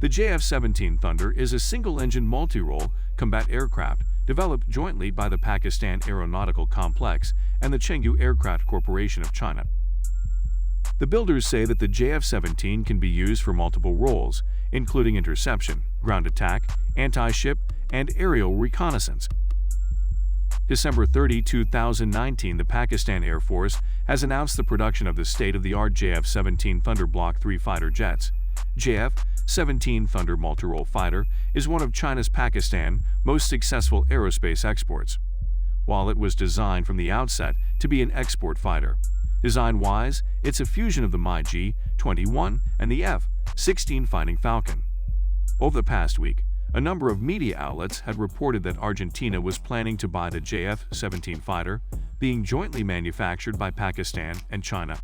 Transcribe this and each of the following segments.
The JF-17 Thunder is a single-engine multi-role combat aircraft developed jointly by the Pakistan Aeronautical Complex and the Chengdu Aircraft Corporation of China. The builders say that the JF-17 can be used for multiple roles, including interception, ground attack, anti-ship, and aerial reconnaissance. December 30, 2019, the Pakistan Air Force has announced the production of the state-of-the-art JF-17 Thunder Block III fighter jets. JF-17 Thunder multi-role fighter is one of Pakistan's most successful aerospace exports. While it was designed from the outset to be an export fighter, design-wise, it's a fusion of the MiG-21 and the F-16 Fighting Falcon. Over the past week, a number of media outlets had reported that Argentina was planning to buy the JF-17 fighter, being jointly manufactured by Pakistan and China.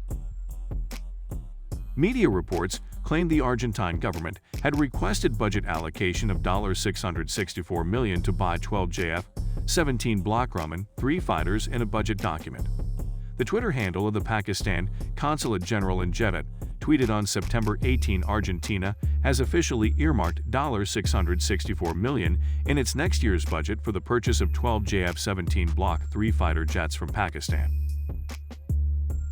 Media reports claimed the Argentine government had requested budget allocation of $664 million to buy 12 JF-17 Block III fighters in a budget document. The Twitter handle of the Pakistan Consulate General in Jeddah tweeted on September 18, Argentina has officially earmarked $664 million in its next year's budget for the purchase of 12 JF-17 Block III fighter jets from Pakistan.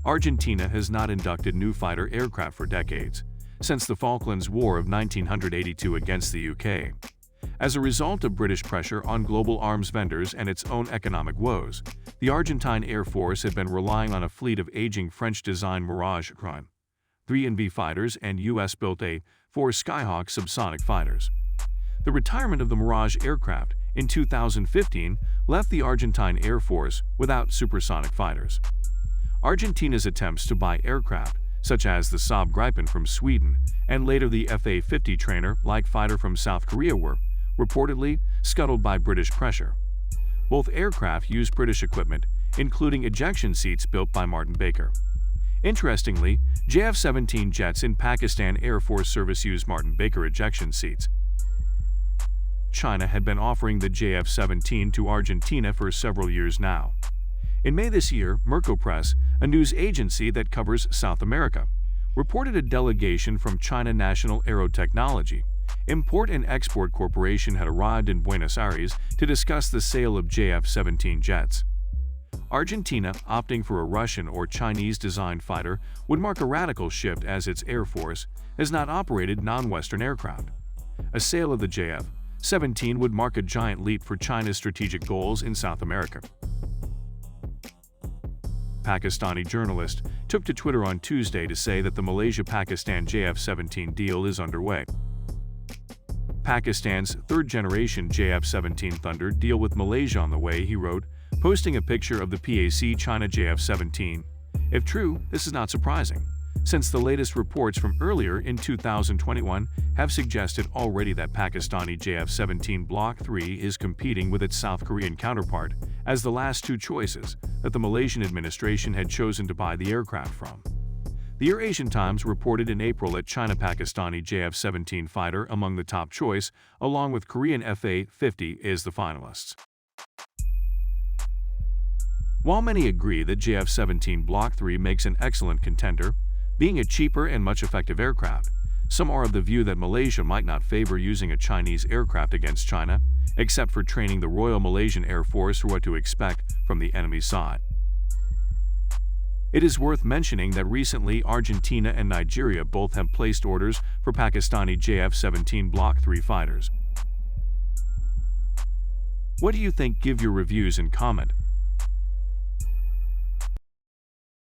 Argentina has not inducted new fighter aircraft for decades, since the Falklands War of 1982 against the UK. As a result of British pressure on global arms vendors and its own economic woes, the Argentine Air Force had been relying on a fleet of aging French-designed Mirage 3 fighters and US-built A-4 Skyhawk subsonic fighters. The retirement of the Mirage aircraft in 2015 left the Argentine Air Force without supersonic fighters. Argentina's attempts to buy aircraft, such as the Saab Gripen from Sweden and later the Fa-50 trainer-like fighter from South Korea, were reportedly scuttled by British pressure. Both aircraft use British equipment, including ejection seats built by Martin Baker. Interestingly, JF-17 jets in Pakistan Air Force Service use Martin Baker ejection seats. China had been offering the JF-17 to Argentina for several years now. In May this year, Merco Press, a news agency that covers South America, reported a delegation from China National Aerotechnology Import and Export Corporation had arrived in Buenos Aires to discuss the sale of JF-17 jets. Argentina, opting for a Russian or Chinese-designed fighter, would mark a radical shift as its Air Force has not operated non-Western aircraft. A sale of the JF-17 would mark a giant leap for China's strategic goals in South America. Pakistani journalist took to Twitter on Tuesday to say that the Malaysia-Pakistan JF-17 deal is underway. Pakistan's third-generation JF-17 Thunder deal with Malaysia on the way, he wrote, posting a picture of the PAC China JF-17. If true, this is not surprising, since the latest reports from earlier in 2021 have suggested already that Pakistani JF-17 Block III is competing with its South Korean counterpart as the last two choices that the Malaysian administration had chosen to buy the aircraft from. The Eurasian Times reported in April that China-Pakistani JF-17 fighter among the top choice, along with Korean Fa-50, is the finalists. While many agree that JF-17 Block III makes an excellent contender, being a cheaper and much effective aircraft, some are of the view that Malaysia might not favor using a Chinese aircraft against China, except for training the Royal Malaysian Air Force for what to expect from the enemy side. It is worth mentioning that recently Argentina and Nigeria both have placed orders for Pakistani JF-17 Block III fighters. What do you think? Give your reviews and comment.